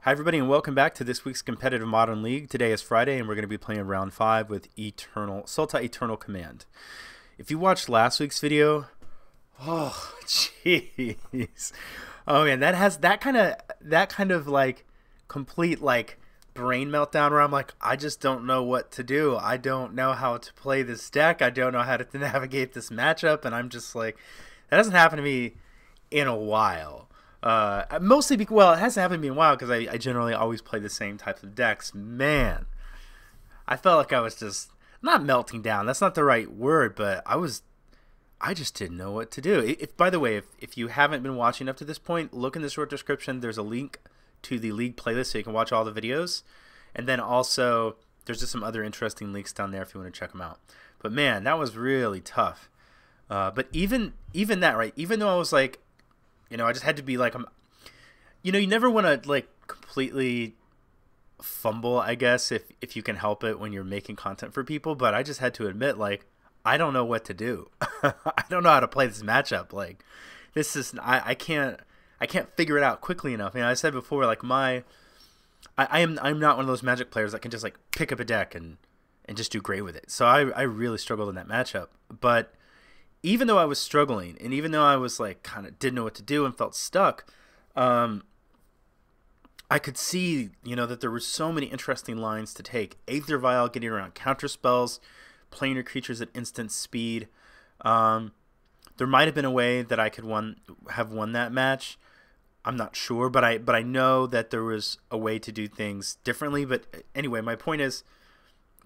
Hi everybody and welcome back to this week's Competitive Modern League. Today is Friday and we're going to be playing round 5 with Sultai Eternal Command. If you watched last week's video, oh jeez. Oh man, that has that kind of like complete like brain meltdown where I'm like, I just don't know what to do. I don't know how to play this deck. I don't know how to navigate this matchup, and I'm just like, that doesn't happen to me in a while. Mostly because, well, it hasn't happened to me in a while because I generally always play the same types of decks. Man, I felt like I was just not melting down. That's not the right word, but I just didn't know what to do. If by the way, if you haven't been watching up to this point, look in the short description. There's a link to the league playlist so you can watch all the videos, and then also there's just some other interesting links down there if you want to check them out. But man, that was really tough. But even that, right? Even though I was like, I just had to be like, you never want to like completely fumble, I guess, if you can help it when you're making content for people. But I just had to admit, like, I don't know what to do. I don't know how to play this matchup. Like, this is I can't figure it out quickly enough. I said before, like I'm not one of those Magic players that can just like pick up a deck and just do great with it. So I really struggled in that matchup, but even though I was struggling, and even though I was like kind of didn't know what to do and felt stuck, I could see, that there were so many interesting lines to take. Aether Vial, getting around counter spells, playing your creatures at instant speed. There might have been a way that I could have won that match. I'm not sure, but I know that there was a way to do things differently. But anyway, my point is,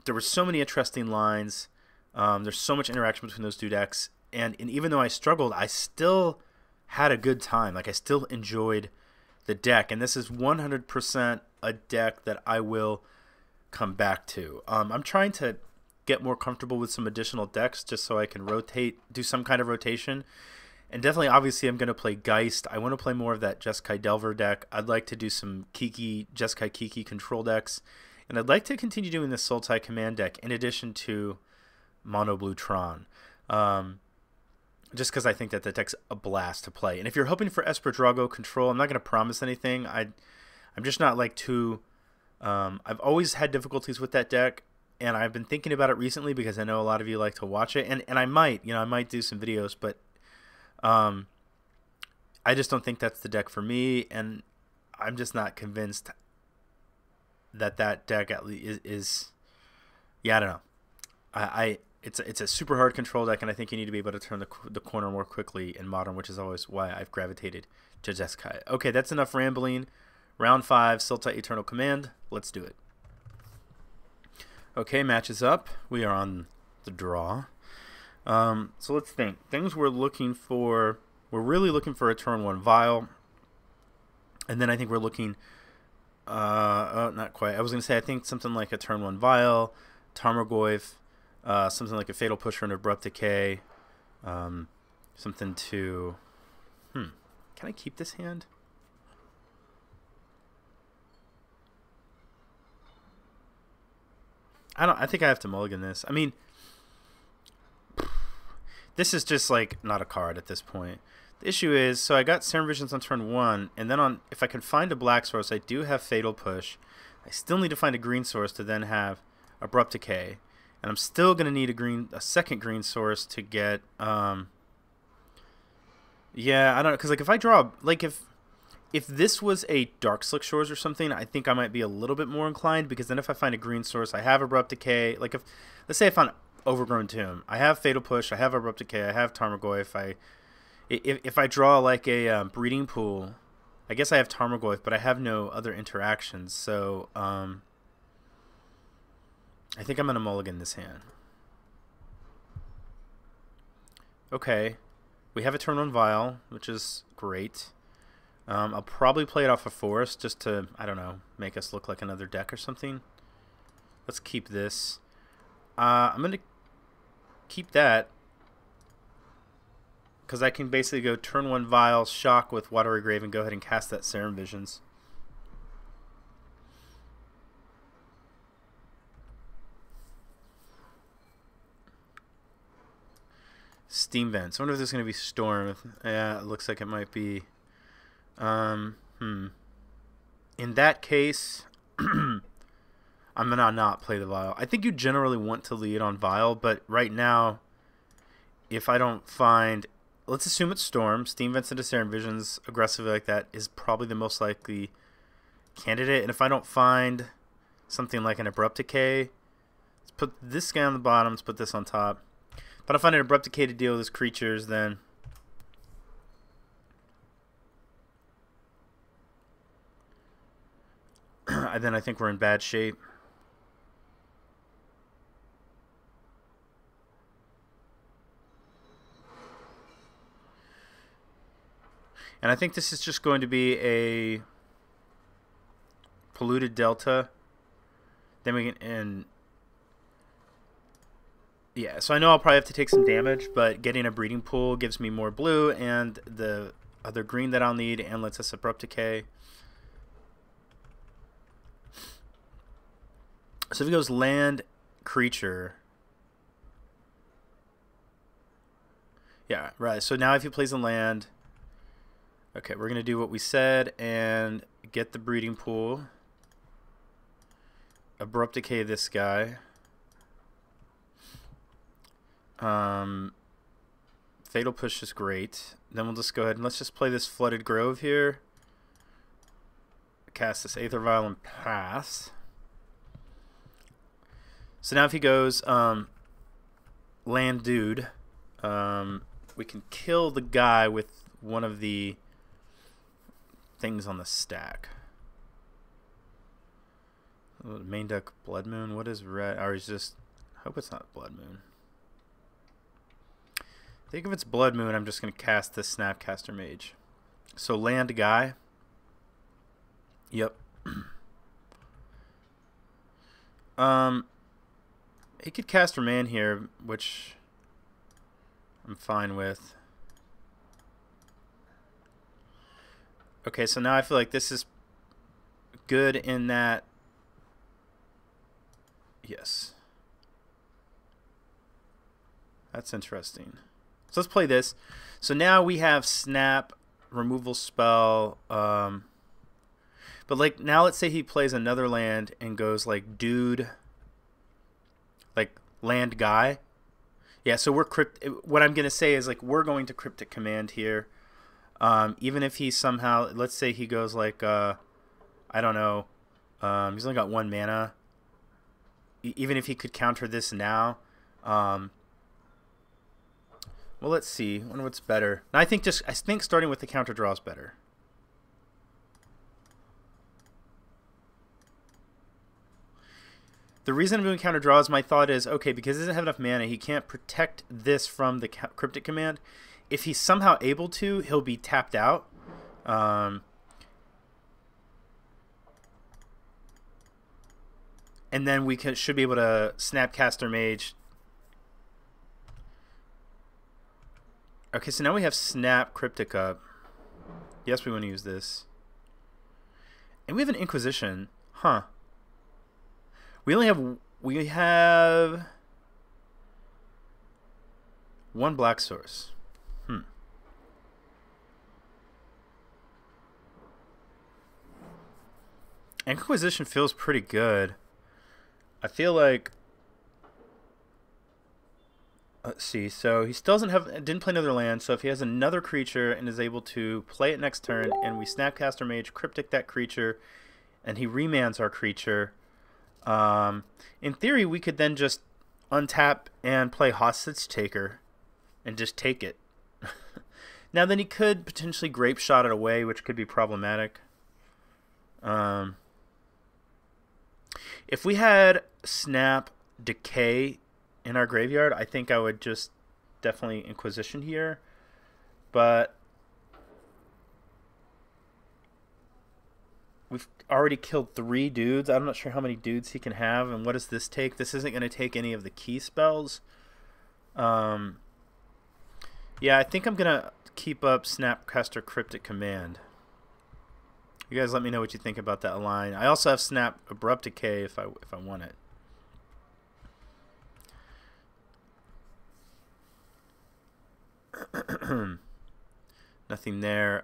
there were so many interesting lines. There's so much interaction between those two decks. And even though I struggled, I still had a good time. Like, I still enjoyed the deck. And this is 100% a deck that I will come back to. I'm trying to get more comfortable with some additional decks just so I can do some kind of rotation. And definitely, obviously, I'm going to play Geist. I want to play more of that Jeskai Delver deck. I'd like to do some Jeskai Kiki control decks. And I'd like to continue doing the Sultai Command deck in addition to Mono Blue Tron. Just because I think that the deck's a blast to play. And if you're hoping for Esper Drago control, I'm not going to promise anything. I'm just not like too... I've always had difficulties with that deck, and I've been thinking about it recently because I know a lot of you like to watch it. And I might, I might do some videos, but I just don't think that's the deck for me, and I'm just not convinced that deck at least is yeah, I don't know. It's a super hard control deck, and I think you need to be able to turn the corner more quickly in Modern, which is always why I've gravitated to Jeskai. Okay, that's enough rambling. Round 5, Sultai Eternal Command. Let's do it. Okay, match is up. We are on the draw. So let's think. Things we're really looking for a turn 1 Vial. And then I think we're looking, not quite. I was going to say, I think something like a turn 1 Vial, Tarmogoyf, something like a Fatal Push or an Abrupt Decay, something to, can I keep this hand? I think I have to mulligan this. I mean, this is just like not a card at this point. The issue is, so I got Serum Visions on turn 1, and then if I can find a black source, I do have Fatal Push. I still need to find a green source to then have Abrupt Decay. And I'm still going to need a second green source to get, yeah, I don't know, because like if I draw, like if this was a Dark Slick Shores or something, I think I might be a little bit more inclined, because then if I find a green source, I have Abrupt Decay. Like let's say I found Overgrown Tomb, I have Fatal Push, I have Abrupt Decay, I have Tarmogoyf. If I draw like a Breeding Pool, I guess I have Tarmogoyf, but I have no other interactions, so, I think I'm going to mulligan this hand. Okay. We have a turn 1 Vial, which is great. I'll probably play it off a Forest just to, I don't know, make us look like another deck or something. Let's keep this. I'm going to keep that because I can basically go turn 1 Vial, shock with Watery Grave, and go ahead and cast that Serum Visions. Steam Vents. I wonder if there's going to be Storm. Yeah, it looks like it might be. In that case, I'm gonna not play the Vial. I think you generally want to lead on Vial, but right now, if I don't find, let's assume it's Storm, Steam Vents into Serum Visions aggressively like that is probably the most likely candidate. And if I don't find something like an Abrupt Decay, let's put this guy on the bottom, let's put this on top. If I don't find an Abrupt Decay to deal with his creatures, then I think we're in bad shape. And I think this is just going to be a polluted delta. Then we can, and yeah, so I know I'll probably have to take some damage, but getting a breeding pool gives me more blue and the other green that I'll need and lets us Abrupt Decay. So if he goes land, creature. Yeah, right. So now if he plays a land, okay, we're going to do what we said and get the breeding pool. Abrupt Decay this guy. Fatal Push is great. Then we'll just go ahead and let's just play this Flooded Grove here. Cast this Aether Vial and pass. So now if he goes land dude, we can kill the guy with one of the things on the stack. Main deck Blood Moon. What is red? Or is just, I hope it's not Blood Moon. I think if it's Blood Moon, I'm just going to cast this Snapcaster Mage. So land guy. Yep. He could cast Remand here, which I'm fine with. Okay, so now I feel like this is good in that. Yes. That's interesting. So let's play this. So now we have Snap, removal spell. But like now let's say he plays another land and goes like dude, like land guy. Yeah, so we're what I'm going to say is like we're going to Cryptic Command here. Even if he somehow, let's say he goes like, I don't know, he's only got 1 mana. Even if he could counter this now. Well, let's see. I wonder what's better. I think starting with the counter draw is better. The reason I'm doing counter draws, my thought is, okay, because he doesn't have enough mana, he can't protect this from the Cryptic Command. If he's somehow able to, he'll be tapped out. And then we should be able to Snapcaster Mage. Okay, so now we have Snap Cryptic up. Yes, we want to use this. And we have an Inquisition. Huh. We have 1 black source. Inquisition feels pretty good. I feel like, let's see. So he still didn't play another land. So if he has another creature and is able to play it next turn, and we Snapcaster Mage, Cryptic that creature, and he remands our creature. In theory, we could then just untap and play Hostage Taker and just take it. Now, then he could potentially Grape Shot it away, which could be problematic. If we had Snap Decay in our graveyard, I think I would just definitely Inquisition here. But we've already killed 3 dudes. I'm not sure how many dudes he can have. And what does this take? This isn't going to take any of the key spells. Yeah, I think I'm going to keep up Snapcaster Cryptic Command. You guys let me know what you think about that line. I also have Snap Abrupt Decay if I want it. Nothing there.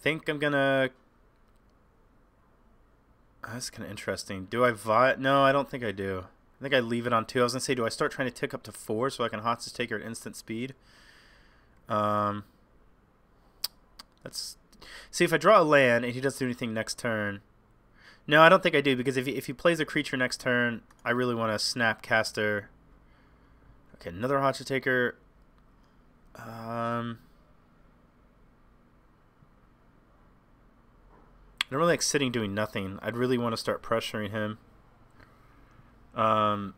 think I'm gonna... That's kind of interesting. Do I vi... No, I don't think I do. I think I leave it on 2. I was gonna say, do I start trying to tick up to 4 so I can hostage take her at instant speed? Let's see if I draw a land and he doesn't do anything next turn. No, I don't think I do, because if he plays a creature next turn, I really want to Snapcaster. Okay, another hostage taker. I don't really like sitting doing nothing. I'd really want to start pressuring him. I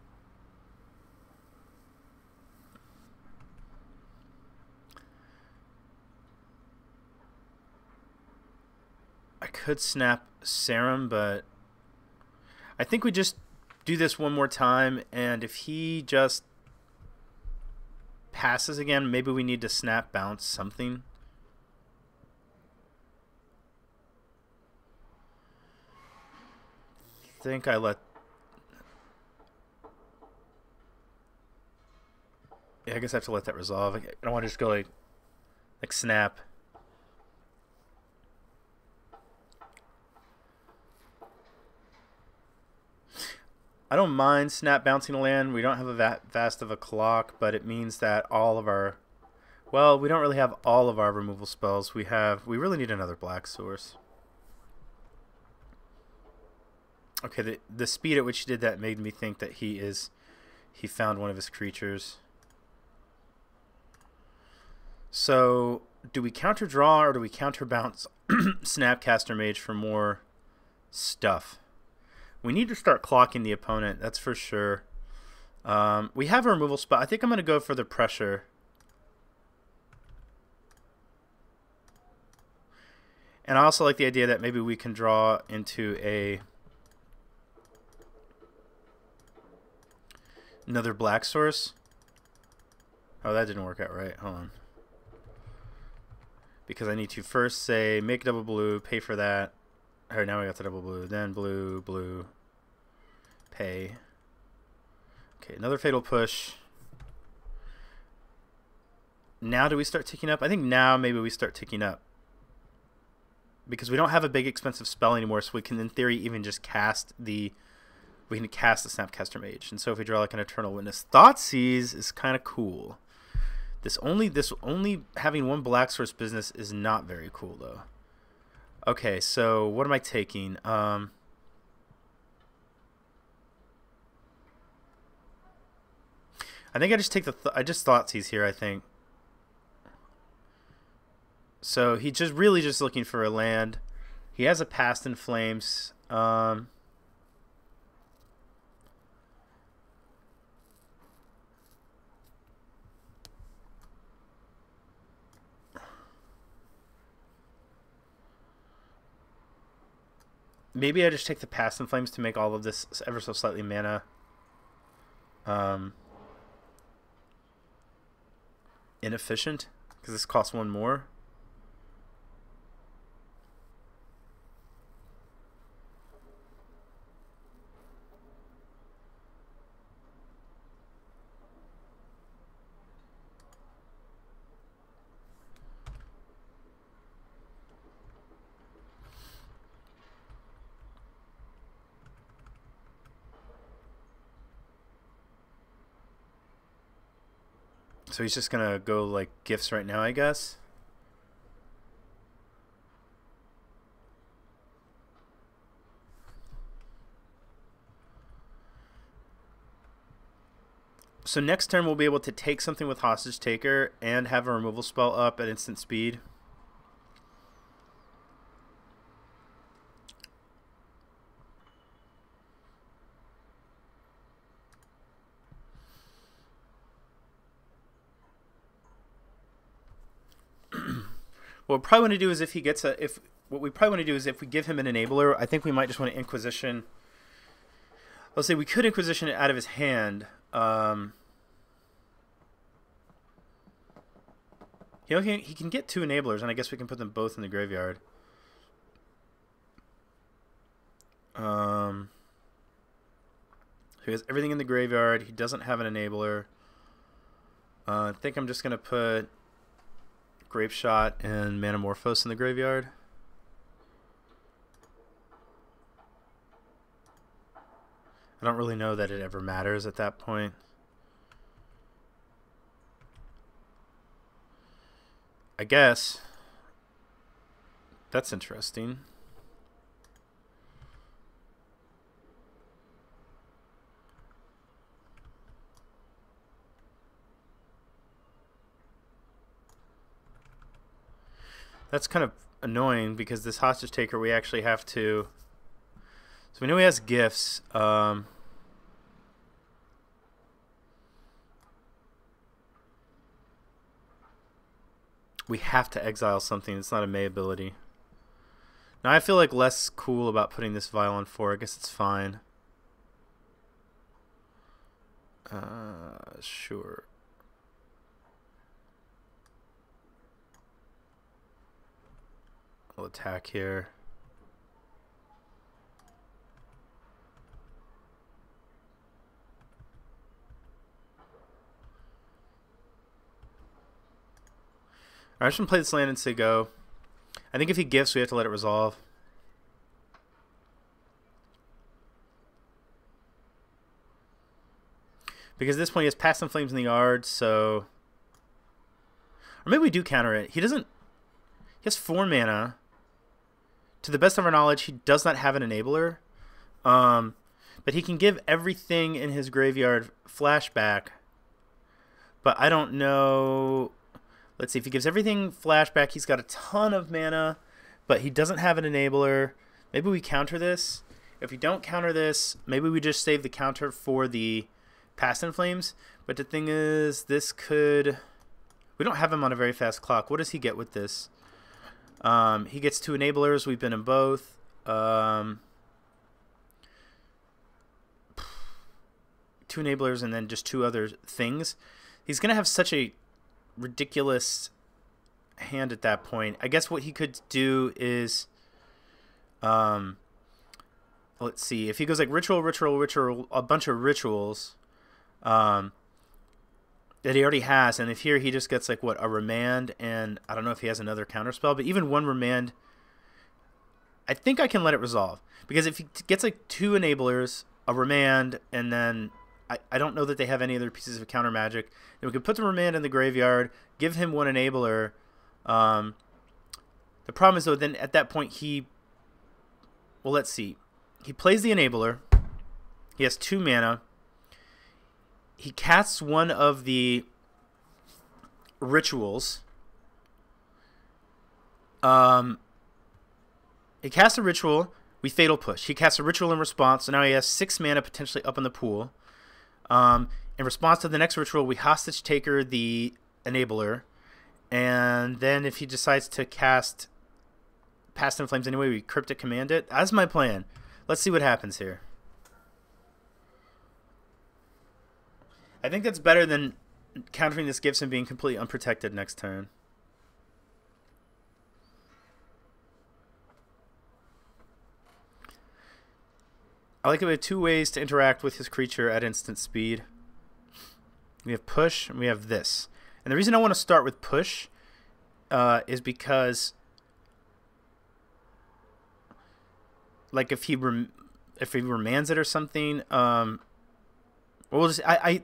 could snap Serum, but I think we just do this one more time, and if he just passes again, maybe we need to snap bounce something. I think I let... Yeah, I guess I have to let that resolve. I don't want to just go like snap. I don't mind snap bouncing a land. We don't have a vast of a clock, but it means that all of our... Well, we don't really have all of our removal spells. We really need another black source. Okay, the speed at which he did that made me think that he found one of his creatures. So, do we counter draw or do we counter bounce Snapcaster Mage for more stuff? We need to start clocking the opponent, that's for sure. We have a removal spell. I think I'm going to go for the pressure. And I also like the idea that maybe we can draw into another black source. Oh, that didn't work out right. Hold on. Because I need to first say make double blue, pay for that. Alright, now we got the double blue. Then blue, blue, pay. Okay, another fatal push. Now do we start ticking up? I think now maybe we start ticking up. Because we don't have a big expensive spell anymore, so we can in theory even just cast the... We can cast the Snapcaster Mage. And so if we draw like an Eternal Witness, Thoughtseize is kind of cool. This only having one black source business is not very cool though. Okay, so what am I taking? I think I just take I just Thoughtseize here, I think. So he really just looking for a land. He has a Past in Flames. Maybe I just take the Past in Flames to make all of this ever so slightly mana inefficient, because this costs one more. So he's just gonna go like gifts right now, I guess. So next turn we'll be able to take something with Hostage Taker and have a removal spell up at instant speed. What we probably want to do is if he gets what we probably want to do is if we give him an enabler, I think we might just want to Inquisition. Let's say we could Inquisition it out of his hand. He can get 2 enablers, and I guess we can put them both in the graveyard. So he has everything in the graveyard. He doesn't have an enabler. I think I'm just gonna put Grape Shot and Manamorphose in the graveyard. I don't really know that it ever matters at that point. I guess. That's interesting. That's kind of annoying because this hostage taker we actually have to. So we know he has gifts. We have to exile something. It's not a May ability. Now I feel like less cool about putting this vial on 4. I guess it's fine. Sure. I'll attack here. Alright, I'm just going to play this land and say go. I think if he gifts, we have to let it resolve. Because at this point he has Past in Flames in the yard, so... Or maybe we do counter it. He doesn't... He has 4 mana. To the best of our knowledge, he does not have an enabler. But he can give everything in his graveyard flashback. But I don't know... Let's see, if he gives everything flashback, he's got a ton of mana, but he doesn't have an enabler. Maybe we counter this. If we don't counter this, maybe we just save the counter for the Past in Flames. But the thing is, this could... We don't have him on a very fast clock. What does he get with this? He gets 2 enablers. We've been in both. 2 enablers and then just 2 other things. He's going to have such a ridiculous hand at that point. I guess what he could do is, let's see, if he goes like ritual, a bunch of rituals that he already has, and if here he just gets like what, a remand, and I don't know if he has another counter spell, but even 1 remand, I think I can let it resolve, because if he gets like 2 enablers, a remand, and then I don't know that they have any other pieces of counter magic. Then we could put the remand in the graveyard, give him 1 enabler. The problem is, though, then at that point he... Well, let's see. He plays the enabler. He has 2 mana. He casts 1 of the rituals. He casts a ritual. We Fatal Push. He casts a ritual in response, so now he has 6 mana potentially up in the pool. In response to the next ritual, we hostage taker the enabler, and then if he decides to cast Past in Flames anyway, we cryptic command it. That's my plan. Let's see what happens here. I think that's better than countering this gifts and being completely unprotected next turn. I like that we have 2 ways to interact with his creature at instant speed. We have push, and we have this. And the reason I want to start with push is because, like, if he remands it or something, the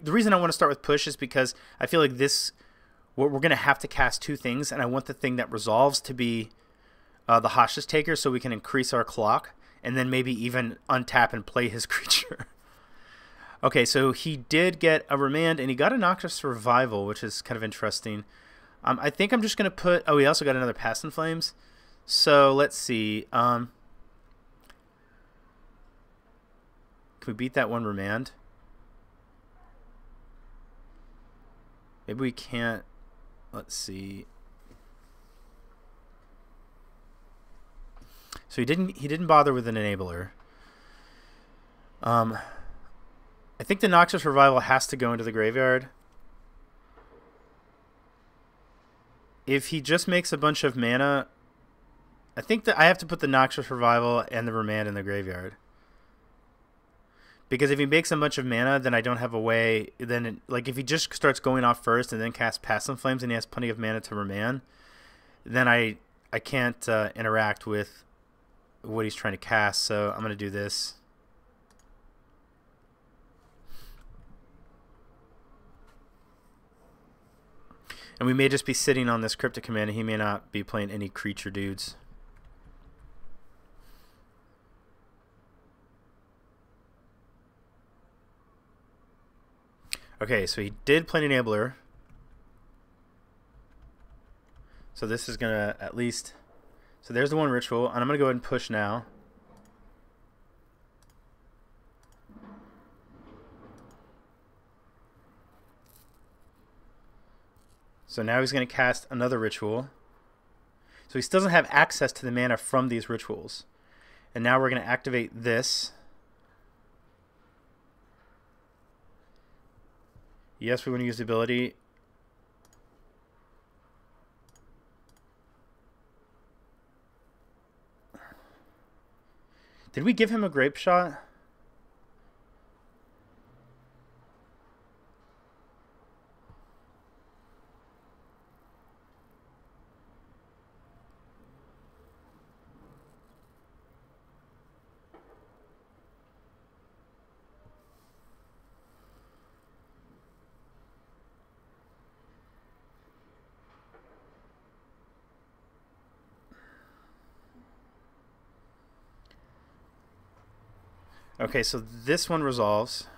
reason I want to start with push is because I feel like we're going to have to cast 2 things, and I want the thing that resolves to be the hostage taker, so we can increase our clock. And then maybe even untap and play his creature. Okay, so he did get a remand, and he got a Noxious Survival, which is kind of interesting. I think I'm just going to put... Oh, he also got another Past in Flames. So, let's see. Can we beat that 1 remand? Maybe we can't... Let's see... So he didn't bother with an enabler. I think the Noxious Revival has to go into the graveyard. If he just makes a bunch of mana, I think that I have to put the Noxious Revival and the remand in the graveyard. Because if he makes a bunch of mana, then I don't have a way. Then, like, if he just starts going off first and then casts Past in Flames and he has plenty of mana to remand, then I can't interact with what he's trying to cast, so I'm going to do this. And we may just be sitting on this Cryptic Command, and he may not be playing any creature dudes. Okay, so he did play an Enabler. So this is going to at least... So there's the one ritual, and I'm going to go ahead and push now. So now he's going to cast another ritual. So he still doesn't have access to the mana from these rituals. And now we're going to activate this. Yes, we want to use the ability. Did we give him a grape shot? Okay, so this one resolves.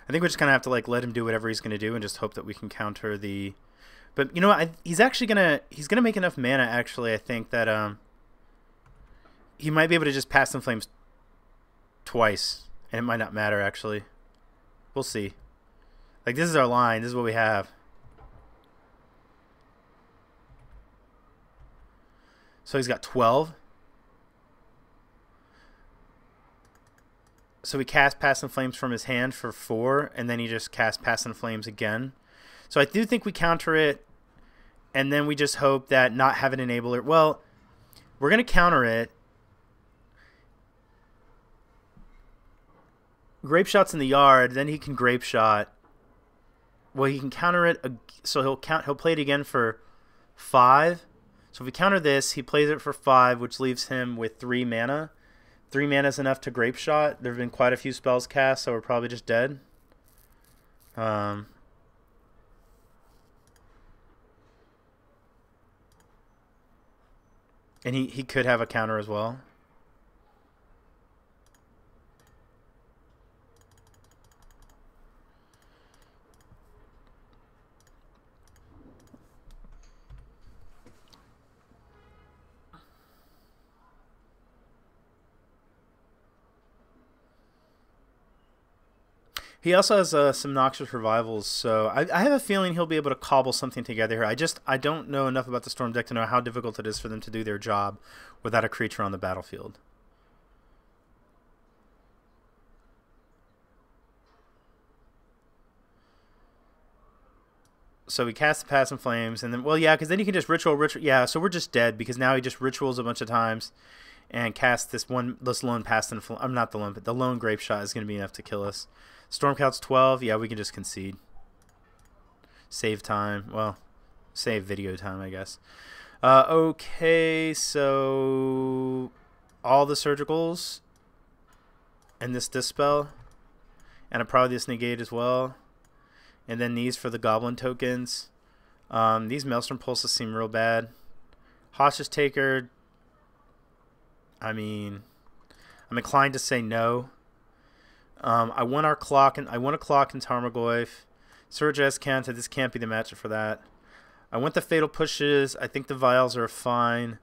I think we're just gonna have to like let him do whatever he's gonna do and just hope that we can counter the. But you know what? He's gonna make enough mana. Actually, I think that he might be able to just pass some flames twice, and it might not matter. Actually, we'll see. Like, this is our line. This is what we have. So he's got 12. So we cast Pass and Flames from his hand for 4, and then he just casts Pass and Flames again. So I do think we counter it, and then we just hope that not have an enabler. Well, we're going to counter it. Grape Shot's in the yard, then he can Grape Shot. Well, he can counter it, so he'll play it again for 5. So if we counter this, he plays it for 5, which leaves him with 3 mana. 3 mana is enough to Grape Shot. There have been quite a few spells cast, so we're probably just dead. And he could have a counter as well. He also has some Noxious Revivals, so I have a feeling he'll be able to cobble something together here. I don't know enough about the Storm deck to know how difficult it is for them to do their job without a creature on the battlefield. So we cast the Pass and Flames, and then, well, yeah, because then you can just ritual. Yeah, so we're just dead because now he just rituals a bunch of times and casts this lone Pass and Flame. I'm not the lone, but the lone Grape Shot is going to be enough to kill us. Storm count's 12. Yeah, we can just concede. Save time. Well, save video time, I guess. Okay, so all the surgicals and this dispel, and probably this negate as well, and then these for the goblin tokens. These Maelstrom Pulses seem real bad. Hostage Taker, I mean, I'm inclined to say no. I want our clock, and I want a clock in Tarmogoyf. Surge Escanta, this can't be the matchup for that. I want the Fatal Pushes. I think the Vials are fine.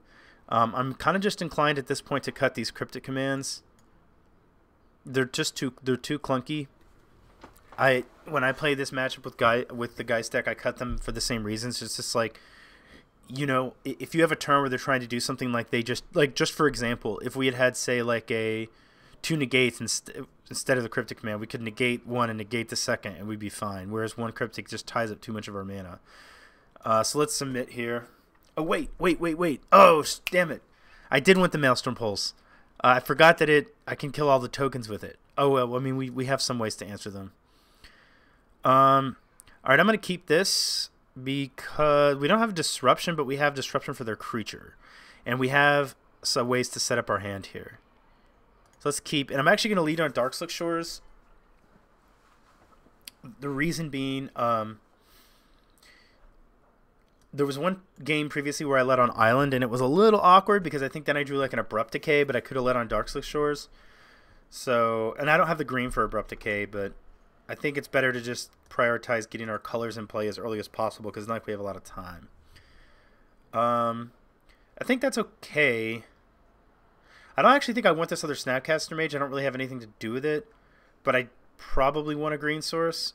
I'm kind of just inclined at this point to cut these Cryptic Commands. They're just too clunky. When I play this matchup with the Geist deck, I cut them for the same reasons. It's just like, you know, if you have a turn where they're trying to do something like just for example, if we had say like a 2 negates instead of the Cryptic Command, we could negate one and negate the second, and we'd be fine. Whereas one Cryptic just ties up too much of our mana. So let's submit here. Oh, wait. Oh, damn it. I did want the Maelstrom Pulse. I forgot that I can kill all the tokens with it. Oh, well, I mean, we have some ways to answer them. All right, I'm going to keep this because we don't have Disruption, but we have Disruption for their creature. And we have some ways to set up our hand here. So let's keep... And I'm actually going to lead on Darkslick Shores. The reason being... there was one game previously where I led on Island, and it was a little awkward because I think then I drew like an Abrupt Decay, but I could have led on Darkslick Shores. So... And I don't have the green for Abrupt Decay, but I think it's better to just prioritize getting our colors in play as early as possible because it's not like we have a lot of time. I think that's okay. I don't actually think I want this other Snapcaster Mage. I don't really have anything to do with it. But I probably want a green source.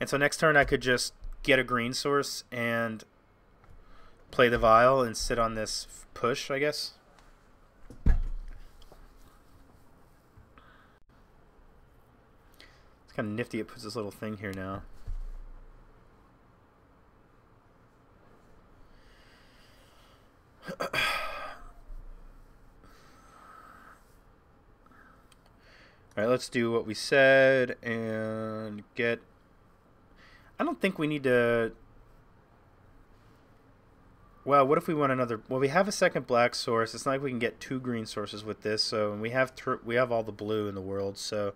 And so next turn I could just get a green source and play the Vial and sit on this push, I guess. It's kind of nifty it puts this little thing here now. Alright, let's do what we said and get... I don't think we need to... Well, what if we want another... Well, we have a second black source. It's not like we can get 2 green sources with this, so we have all the blue in the world, so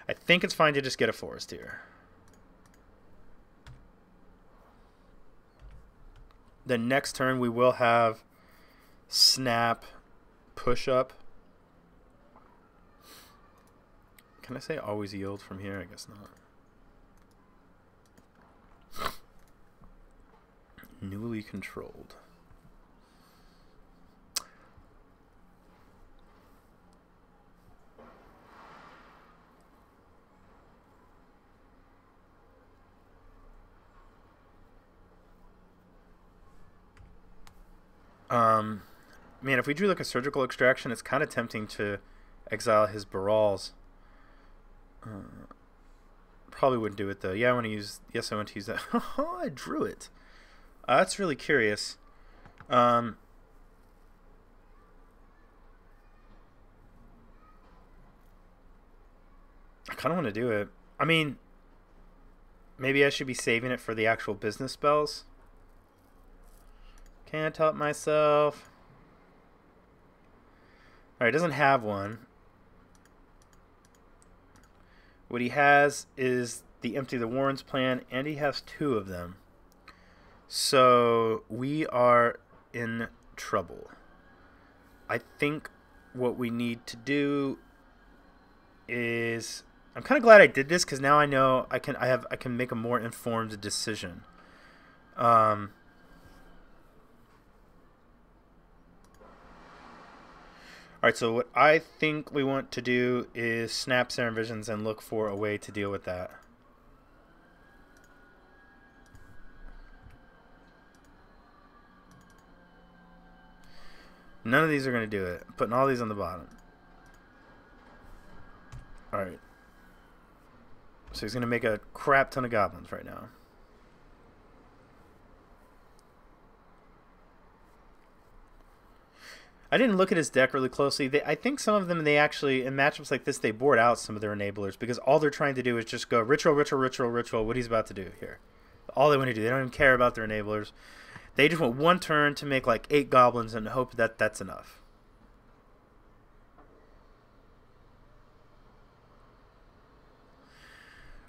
I think it's fine to just get a forest here. The next turn we will have snap, push up. Can I say always yield from here? I guess not. Newly controlled. Man, if we drew like a surgical extraction, it's kind of tempting to exile his Barals. Probably wouldn't do it though. Yeah, I want to use. Yes, I want to use that. I drew it. That's really curious. I kind of want to do it. I mean, maybe I should be saving it for the actual business spells. Can't help myself. Alright, doesn't have one. What he has is the Empty the Warrens plan, and he has 2 of them. So we are in trouble. I think what we need to do is... I'm kind of glad I did this because now I know I can make a more informed decision. Alright, so what I think we want to do is snap Serum Visions and look for a way to deal with that. None of these are going to do it. I'm putting all these on the bottom. Alright. So he's going to make a crap ton of goblins right now. I didn't look at his deck really closely. I think some of them, they actually, in matchups like this, they board out some of their enablers because all they're trying to do is just go ritual, ritual, ritual, ritual, what he's about to do here. All they want to do. They don't even care about their enablers. They just want one turn to make like 8 goblins and hope that that's enough.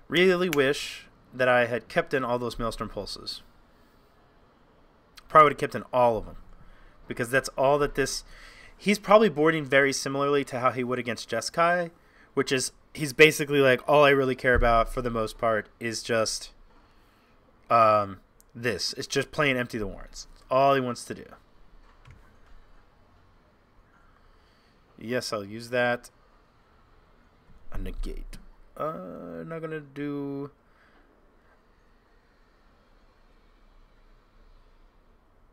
Really wish that I had kept in all those Maelstrom Pulses. Probably would have kept in all of them. Because that's all that this... He's probably boarding very similarly to how he would against Jeskai, which is, he's basically like, all I really care about for the most part is just this. It's just playing Empty the Warrens. That's all he wants to do. Yes, I'll use that. A negate. I'm not going to do...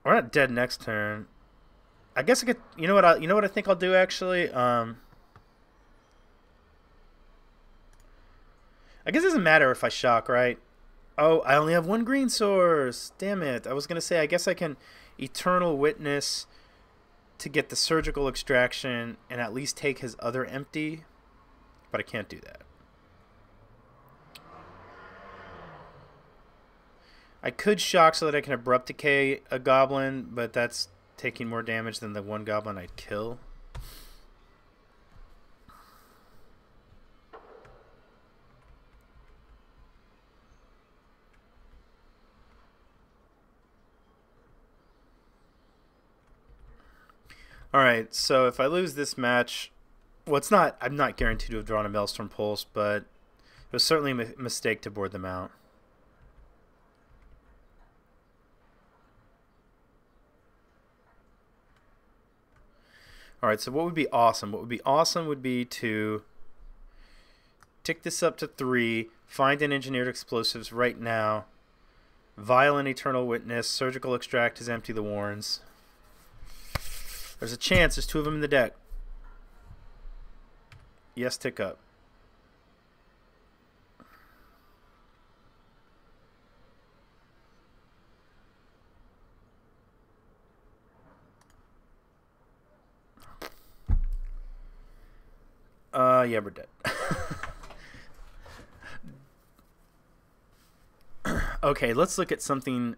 We're not dead next turn. I guess I could. You know what? I think I'll do actually. I guess it doesn't matter if I shock, right? Oh, I only have 1 green source. Damn it! I was gonna say I guess I can Eternal Witness to get the surgical extraction and at least take his other empty, but I can't do that. I could shock so that I can Abrupt Decay a goblin, but that's taking more damage than the one goblin I'd kill. Alright, so if I lose this match, well, I'm not guaranteed to have drawn a Maelstrom Pulse, but it was certainly a mistake to board them out. Alright, so what would be awesome? What would be awesome would be to tick this up to 3, find an Engineered Explosives right now, Violent Eternal Witness, Surgical Extract is Empty the Warrens. There's a chance. There's 2 of them in the deck. Yes, tick up. Yeah, we're dead. Okay, let's look at something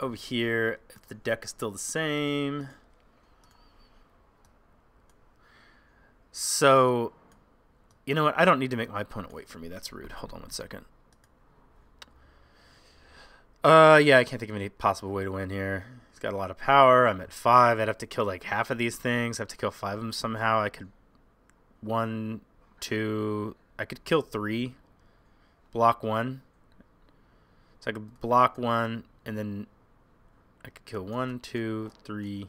over here. If the deck is still the same. So, you know what? I don't need to make my opponent wait for me. That's rude. Hold on one second. Yeah, I can't think of any possible way to win here. He's got a lot of power. I'm at 5. I'd have to kill like half of these things. I have to kill 5 of them somehow. I could 1, 2. I could kill 3. Block 1. So I could block 1, and then I could kill 1, 2, 3,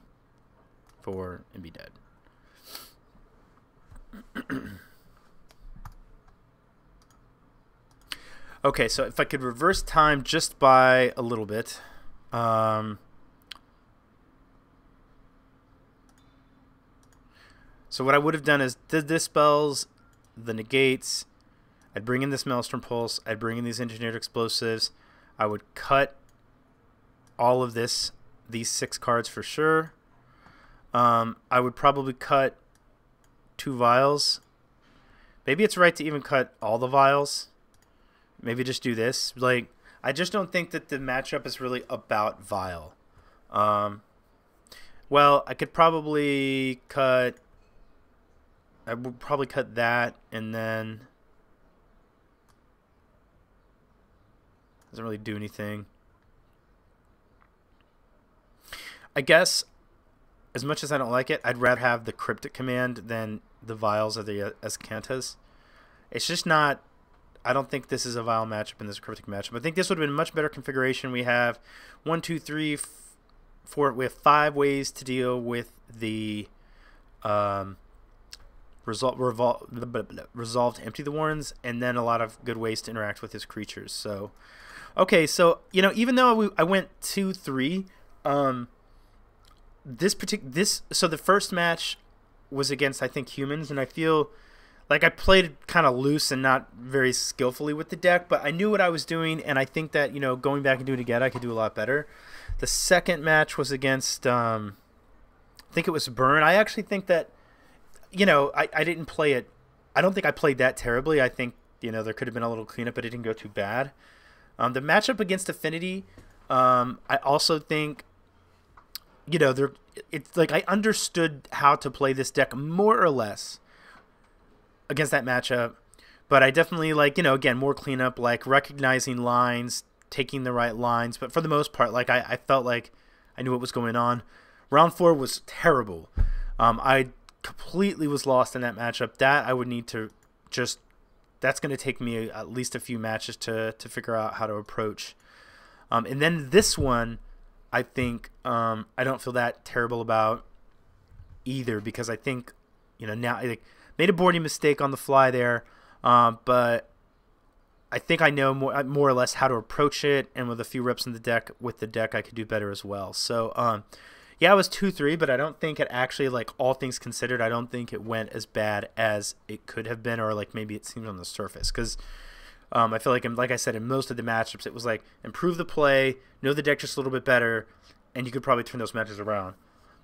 4, and be dead. Okay, so if I could reverse time just by a little bit, so what I would have done is did this spells, the negates, I'd bring in this Maelstrom Pulse, I'd bring in these Engineered Explosives, I would cut all of these 6 cards for sure. I would probably cut 2 vials. Maybe it's right to even cut all the vials. Maybe just do this. Like, I just don't think that the matchup is really about vial. Well, I could probably cut. I would probably cut that, and then doesn't really do anything. I guess, as much as I don't like it, I'd rather have the Cryptic Command than the Vials or the Escantas. It's just not. I don't think this is a Vial matchup in this Cryptic matchup. I think this would have been a much better configuration. We have 1, 2, 3, 4. We have 5 ways to deal with the resolve to empty the Warrens, and then a lot of good ways to interact with his creatures. So, okay, so you know, even though I went 2-3, so the first match was against, I think, humans, and I feel like I played kind of loose and not very skillfully with the deck, but I knew what I was doing, and I think that, you know, going back and doing it again, I could do a lot better. The second match was against, I think it was Burn. I actually think that, you know, I didn't play it. I don't think I played that terribly. I think, you know, there could have been a little cleanup, but it didn't go too bad. The matchup against Affinity, I also think, you know, it's like I understood how to play this deck more or less against that matchup, but I definitely, like, you know, again, more cleanup, like recognizing lines, taking the right lines, but for the most part, like, I felt like I knew what was going on. Round 4 was terrible. I completely was lost in that matchup. That I would need to just, that's going to take me at least a few matches to figure out how to approach. And then this one, I think I don't feel that terrible about either, because I think, you know, now I made a boarding mistake on the fly there, but I think I know more or less how to approach it, and with a few reps in the deck, I could do better as well. So, yeah, I was 2-3, but I don't think it actually, like, all things considered, I don't think it went as bad as it could have been, or like maybe it seemed on the surface, because I feel like I said, in most of the matchups, it was like improve the play, know the deck just a little bit better, and you could probably turn those matches around.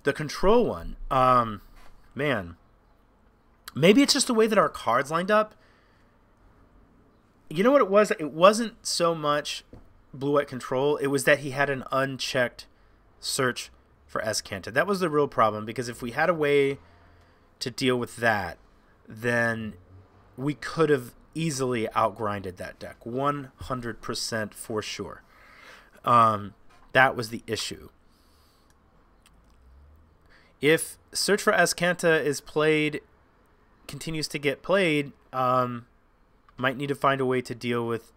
The control one, man, maybe it's just the way that our cards lined up. You know what it was? It wasn't so much blue-white control. It was that he had an unchecked search for Escanta. That was the real problem, because if we had a way to deal with that, then we could have easily outgrinded that deck. 100% for sure. That was the issue. If Search for Escanta is played, continues to get played, might need to find a way to deal with...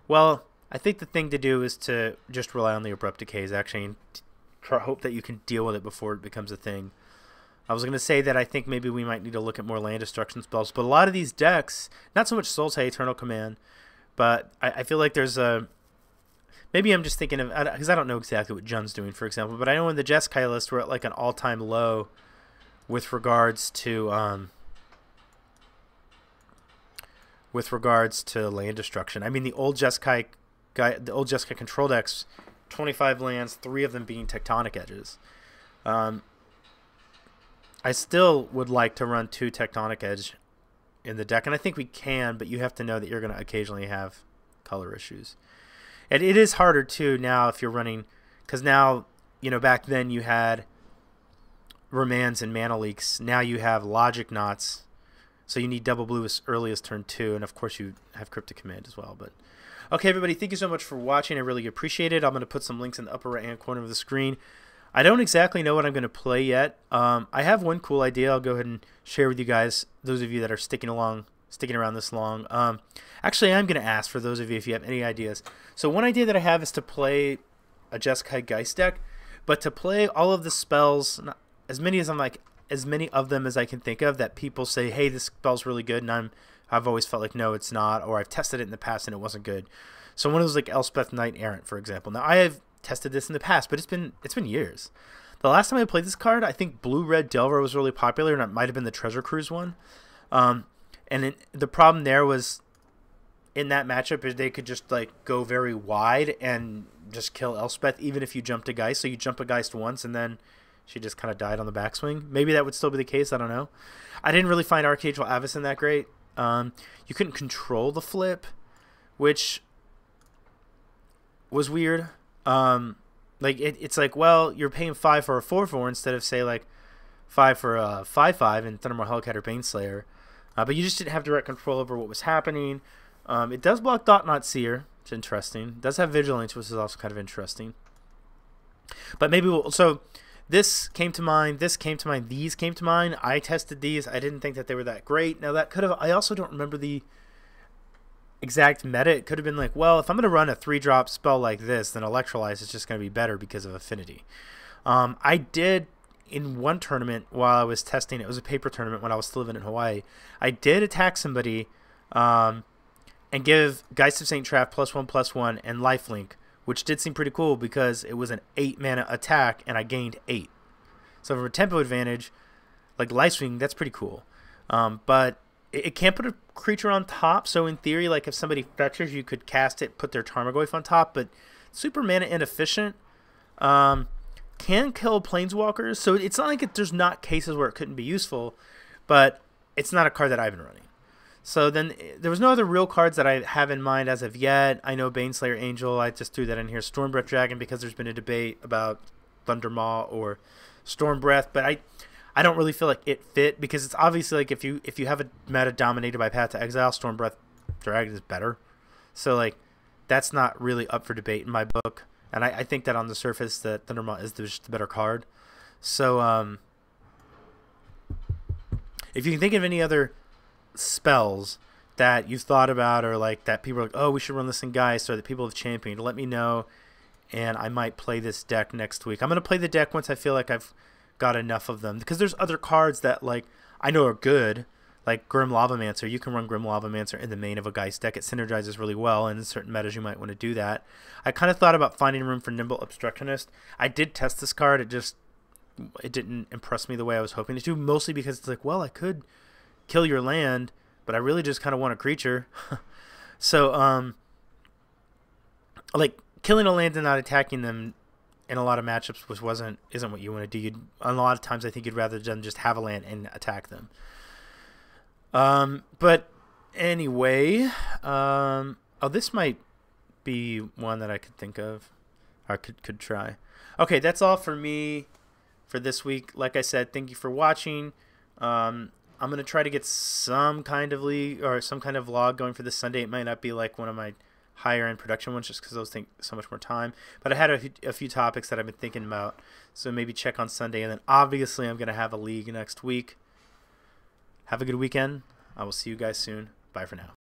Well, I think the thing to do is to just rely on the Abrupt Decays, actually, and hope that you can deal with it before it becomes a thing. I was going to say that I think maybe we might need to look at more land destruction spells, but a lot of these decks, not so much Sultai Eternal Command, but I feel like there's a... Maybe I'm just thinking of... Because I don't know exactly what Jun's doing, for example, but I know in the Jeskai list we're at like an all-time low with regards to... land destruction. I mean, the old Jeskai control decks, 25 lands, 3 of them being Tectonic Edges. I still would like to run 2 Tectonic Edge in the deck, and I think we can, but you have to know that you're going to occasionally have color issues. And it is harder, too, now if you're running, because now, you know, back then you had Remands and Mana Leaks. Now you have Logic Knots, so you need double blue as early as turn 2, and of course you have Cryptic Command as well. But okay, everybody, thank you so much for watching. I really appreciate it. I'm going to put some links in the upper right-hand corner of the screen. I don't exactly know what I'm going to play yet. I have one cool idea I'll go ahead and share with you guys, those of you that are sticking around this long. Actually, I'm going to ask for those of you if you have any ideas. So one idea that I have is to play a Jeskai Geist deck, but to play all of the spells, as many of them as I can think of that people say, hey, this spell's really good, and I've always felt like, no, it's not, or I've tested it in the past and it wasn't good. So one of those, like Elspeth Knight Errant, for example. Now, I have tested this in the past, but it's been years. The last time I played this card, I think Blue-Red Delver was really popular, and it might have been the Treasure Cruise one. The problem there was, in that matchup, is they could just like go very wide and just kill Elspeth, even if you jumped a Geist. So you jump a Geist once, and then she just kind of died on the backswing. Maybe that would still be the case. I don't know. I didn't really find Archangel Avacyn that great. You couldn't control the flip, which was weird. Like it's like, well, you're paying 5 for a 4/4 instead of, say, like 5 for a 5/5 in Thundermaw Hellcat or Baneslayer. But you just didn't have direct control over what was happening. It does block Thought-Knot Seer. It's interesting. It does have Vigilance, which is also kind of interesting. But maybe so this came to mind. This came to mind. These came to mind. I tested these. I didn't think that they were that great. Now that could have. I also don't remember the exact meta. It could have been like, well, if I'm going to run a 3-drop spell like this, then Electrolyze is just going to be better because of affinity. I did, in one tournament while I was testing, it was a paper tournament when I was still living in Hawaii, I did attack somebody and give Geist of Saint Traff +1/+1 and Lifelink, which did seem pretty cool because it was an 8-mana attack and I gained 8. So from a tempo advantage, like Lightswing, that's pretty cool. But it can't put a creature on top, so in theory, like if somebody fetches, you could cast it, put their Tarmogoyf on top, but super mana inefficient. Can kill Planeswalkers, so it's not like there's not cases where it couldn't be useful, but it's not a card that I've been running. So then there was no other real cards that I have in mind as of yet. I know Baneslayer Angel, I just threw that in here. Stormbreath Dragon, because there's been a debate about Thundermaw or Stormbreath, but I don't really feel like it fit, because it's obviously like if you have a meta dominated by Path to Exile, Stormbreath Dragon is better. So like that's not really up for debate in my book. And I think that on the surface that Thundermaw is just the better card. So if you can think of any other spells that you've thought about, or like that people are like, oh, we should run this in Geist, or that people have championed, let me know, and I might play this deck next week. I'm going to play the deck once I feel like I've got enough of them, because there's other cards that like I know are good, like Grim Lavamancer. You can run Grim Lavamancer in the main of a Geist deck. It synergizes really well, and in certain metas you might want to do that. I kind of thought about finding room for Nimble Obstructionist. I did test this card. It didn't impress me the way I was hoping it to, mostly because it's like, well, I could kill your land, but I really just kind of want a creature. So like killing a land and not attacking them in a lot of matchups isn't what you want to do. A lot of times I think you'd rather than just have a land and attack them. But anyway, oh, this might be one that I could think of, or could try. Okay, that's all for me. for this week. Like I said, thank you for watching. I'm going to try to get some kind of league or some kind of vlog going for this Sunday. It might not be like one of my higher end production ones just because those take so much more time. But I had a few topics that I've been thinking about. So maybe check on Sunday. And then obviously I'm going to have a league next week. Have a good weekend. I will see you guys soon. Bye for now.